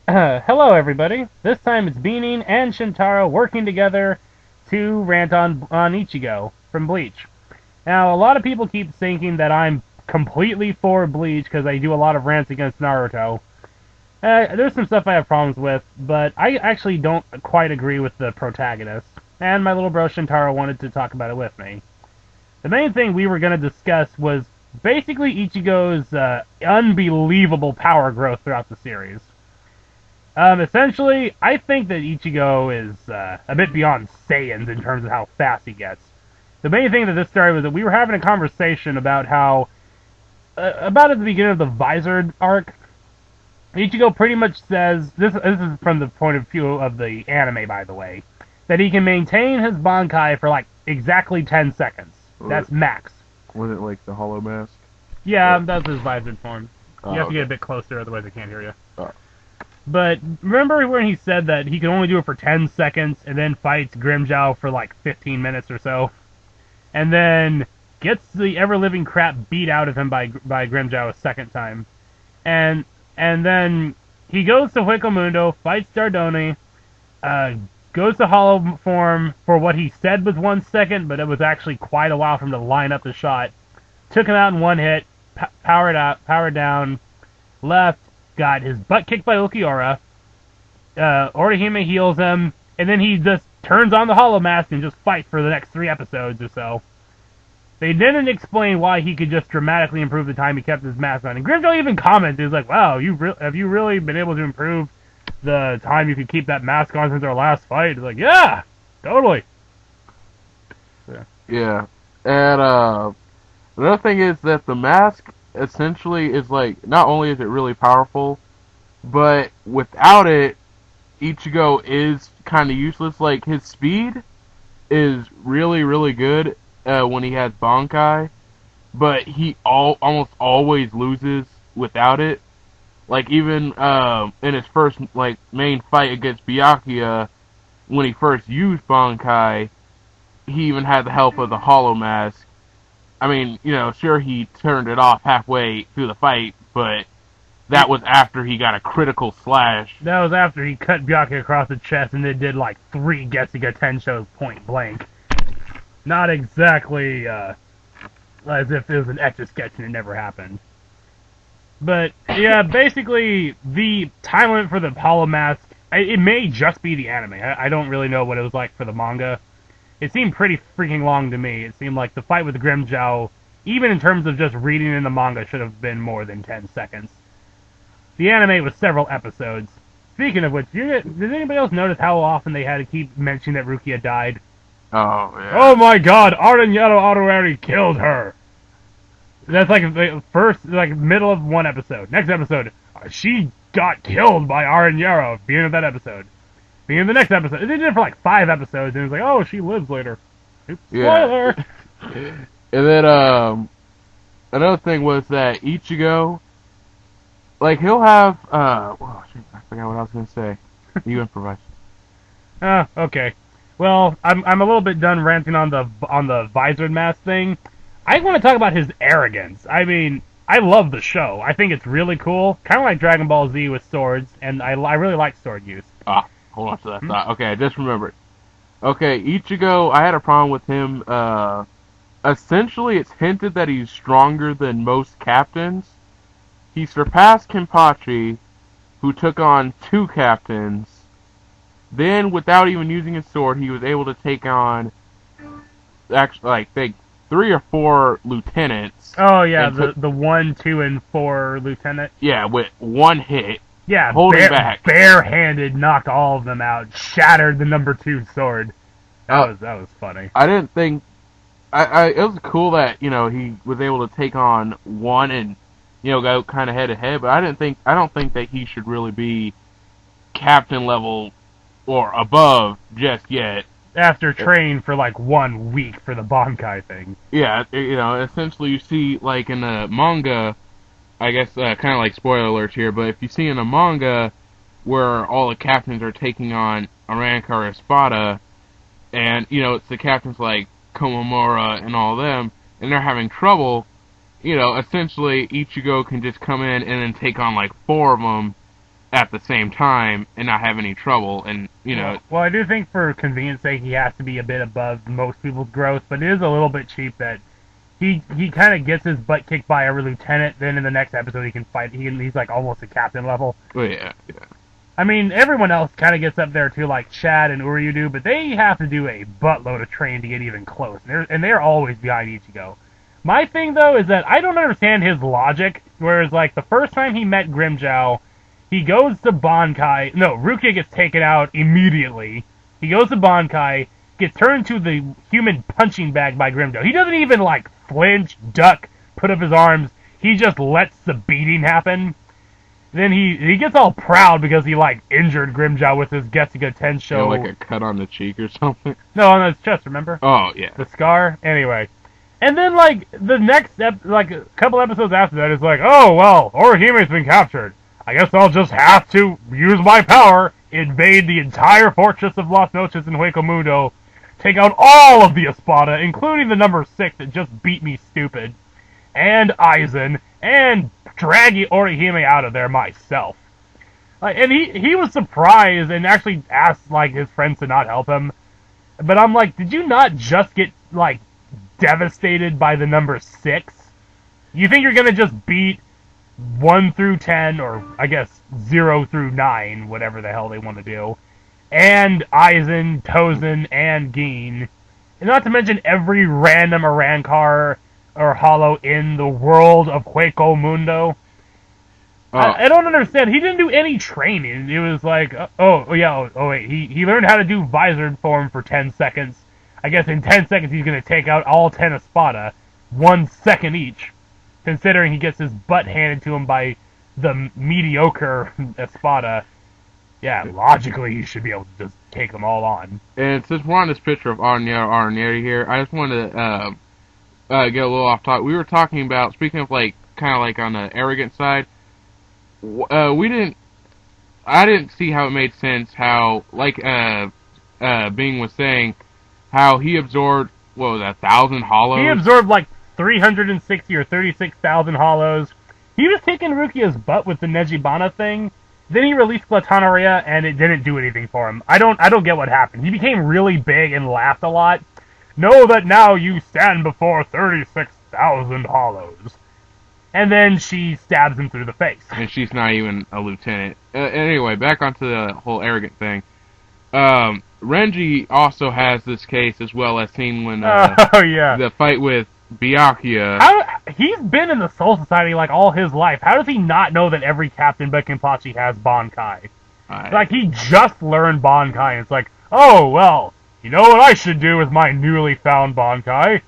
Hello, everybody. This time it's Beening and Shentaro working together to rant on Ichigo from Bleach. Now, a lot of people keep thinking that I'm completely for Bleach because I do a lot of rants against Naruto. There's some stuff I have problems with, but I actually don't quite agree with the protagonist. And my little bro Shentaro wanted to talk about it with me. The main thing we were going to discuss was basically Ichigo's unbelievable power growth throughout the series. Essentially, I think that Ichigo is a bit beyond Saiyans in terms of how fast he gets. The main thing that this started was that we were having a conversation about how, about at the beginning of the Visored arc, Ichigo pretty much says, this is from the point of view of the anime, by the way, that he can maintain his Bankai for like exactly 10 seconds. That's max. Was it like the hollow mask? Yeah, that's his Visored form. Oh, You have to okay. get a bit closer, otherwise I can't hear you. Oh. But remember when he said that he could only do it for 10 seconds and then fights Grimmjow for like 15 minutes or so? And then gets the ever-living crap beat out of him by Grimmjow a second time. And then he goes to Hueco fights Dardoni, goes to hollow form for what he said was 1 second, but it was actually quite a while for him to line up the shot. Took him out in one hit, powered down, left, got his butt kicked by Ulquiorra. Orihime heals him, and then he just turns on the Hollow Mask and just fights for the next 3 episodes or so. They didn't explain why he could just dramatically improve the time he kept his mask on. And Grimmjow even commented, he was like, wow, have you really been able to improve the time you could keep that mask on since our last fight? He's like, yeah, totally. Yeah. And another thing is that the mask essentially is like, not only is it really powerful, but without it, Ichigo is kind of useless. Like, his speed is really, really good when he has Bankai, but he almost always loses without it. Like, even in his first main fight against Byakuya, when he first used Bankai, he even had the help of the Hollow Mask. I mean, sure, he turned it off halfway through the fight, but that was after he got a critical slash. That was after he cut Byakuya across the chest and then did like 3 Getsuga Tenshos point blank. Not exactly as if it was an etch-a-sketch and it never happened. But, yeah, basically, the time limit for the Hollow Mask, it may just be the anime. I don't really know what it was like for the manga. It seemed pretty freaking long to me. It seemed like the fight with Grimmjow, even in terms of just reading in the manga, should have been more than 10 seconds. The anime was several episodes. Speaking of which, did anybody else notice how often they had to keep mentioning that Rukia died? Oh, yeah. Oh my god, Aranyaro already killed her! That's like the first, middle of one episode. Next episode, she got killed by Aranyaro, beginning of that episode. Beginning of the next episode. They did it for like 5 episodes, and it was like, oh, she lives later. Oops, spoiler! Yeah. And then, another thing was that Ichigo, like, he'll have, I forgot what I was gonna say. You improvise. Okay. Well, I'm a little bit done ranting on the Visored Mask thing. I want to talk about his arrogance. I mean, I love the show. I think it's really cool. Kind of like Dragon Ball Z with swords, and I really like sword use. Hold on to that thought. Okay, I just remembered. Okay, Ichigo, I had a problem with him. Essentially, it's hinted that he's stronger than most captains. He surpassed Kenpachi, who took on 2 captains. Then, without even using his sword, he was able to take on, actually, 3 or 4 lieutenants. Oh, yeah, the 1, 2, and 4 lieutenant. Yeah, with 1 hit. Yeah, holding back. Barehanded knocked all of them out, shattered the number 2 sword. That was funny. I didn't think... it was cool that, he was able to take on 1 and, go kind of head-to-head, but I don't think that he should really be captain level or above just yet. After training for 1 week for the Bankai thing. Yeah, essentially you see, in the manga, I guess, kind of like spoiler alerts here, but if you see in a manga where all the captains are taking on Aranka or Espada, and, it's the captains like Komamura and all them, and they're having trouble, essentially Ichigo can just come in and then take on 4 of them, at the same time and not have any trouble. And, Well, I do think for convenience sake, he has to be a bit above most people's growth, but it is a little bit cheap that he kind of gets his butt kicked by a lieutenant, then in the next episode he can fight, he's like almost a captain level. well, yeah. I mean, everyone else kind of gets up there too, like Chad and Uryu do, but they have to do a buttload of training to get even close, and they're always behind Ichigo. My thing, though, is that I don't understand his logic, whereas, like, the first time he met Grimmjow, he goes to Bankai. No, Rukia gets taken out immediately. He goes to Bankai, gets turned to the human punching bag by Grimmjow. He doesn't even, like, flinch, duck, put up his arms. He just lets the beating happen. Then he gets all proud because he, like, injured Grimmjow with his Getsuga Tensho. Like a cut on the cheek or something? No, on his chest, remember? Oh, yeah. The scar? Anyway. And then, like, the next, like, a couple episodes after that is like, oh, well, Orihime's been captured. I guess I'll just have to use my power, invade the entire fortress of Las Noches in Hueco Mundo, take out all of the Espada, including the number 6 that just beat me stupid, and Aizen, and drag Orihime out of there myself. Like, and he was surprised and actually asked, like, his friends to not help him. But I'm like, did you not just get, like, devastated by the number 6? You think you're gonna just beat 1 through 10, or I guess 0 through 9, whatever the hell they want to do, and Aizen, Tozen, and Gin, and not to mention every random Arankar or Hollow in the world of Hueco Mundo? I don't understand. He didn't do any training. It was like, wait, he learned how to do Visored form for 10 seconds. I guess in 10 seconds he's going to take out all 10 Espada, 1 second each, considering he gets his butt handed to him by the mediocre Espada. Yeah, logically he should be able to just take them all on. And since we're on this picture of Arnieri here, I just wanted to get a little off topic. We were talking about, speaking of like, kind of like on the arrogant side, I didn't see how it made sense how, like, Bing was saying, how he absorbed, what was that, 1,000 hollows? He absorbed like 360 or 36,000 hollows. He was kicking Rukia's butt with the Nejibana thing. Then he released Platonaria, and it didn't do anything for him. I don't get what happened. He became really big and laughed a lot. Know that now you stand before 36,000 hollows. And then she stabs him through the face. And she's not even a lieutenant. Anyway, back onto the whole arrogant thing. Renji also has this case, as well as seen when the fight with Byakuya. He's been in the Soul Society like all his life. How does he not know that every Captain Bekenpachi has Bankai? Like, he just learned Bankai, and it's like, oh, well, you know what I should do with my newly found Bankai?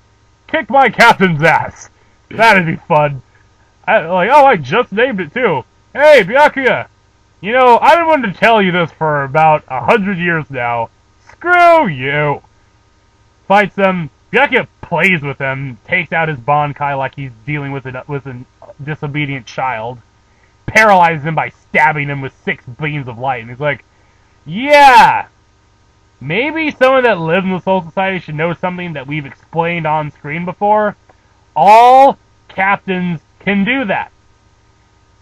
Kick my captain's ass. That'd be fun. I just named it too. Hey, Byakuya! You know, I've been wanting to tell you this for about 100 years now. Screw you! Fights him. Byakuya plays with him, takes out his Bankai like he's dealing with a disobedient child, paralyzes him by stabbing him with 6 beams of light, and he's like, yeah! Maybe someone that lives in the Soul Society should know something that we've explained on screen before. All captains can do that.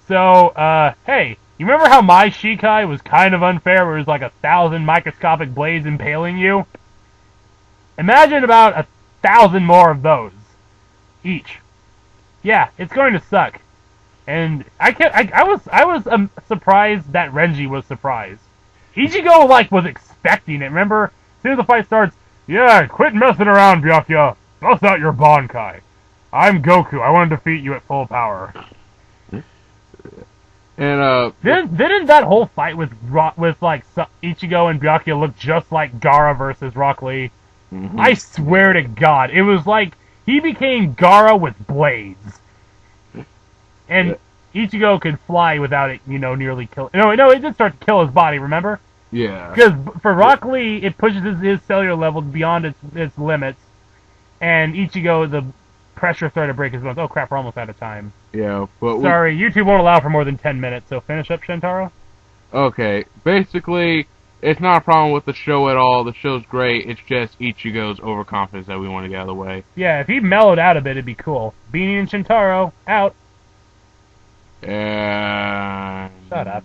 So, hey, you remember how my Shikai was kind of unfair, where it was like 1,000 microscopic blades impaling you? Imagine about 1,000 more of those. Each. Yeah, it's going to suck. And I was surprised that Renji was surprised. Ichigo, like, was expecting it. Remember? As soon as the fight starts, yeah, quit messing around, Byakuya. Bust out your Bankai. I'm Goku. I want to defeat you at full power. And didn't that whole fight with Ichigo and Byakuya look just like Gaara versus Rock Lee? Mm-hmm. I swear to God, it was like he became Gaara with blades, and Ichigo could fly without it, nearly kill. No, it did start to kill his body. Remember? Yeah. Because for Rock Lee, it pushes his cellular level beyond its limits, and Ichigo, the pressure started to break his bones. Oh crap, we're almost out of time. Yeah, but sorry, YouTube won't allow for more than 10 minutes, so finish up, Shentaro. Okay, basically, it's not a problem with the show at all. The show's great. It's just Ichigo's overconfidence that we want to get out of the way. Yeah, if he mellowed out a bit, it'd be cool. Beening and Shentaro, out. And... Shut up.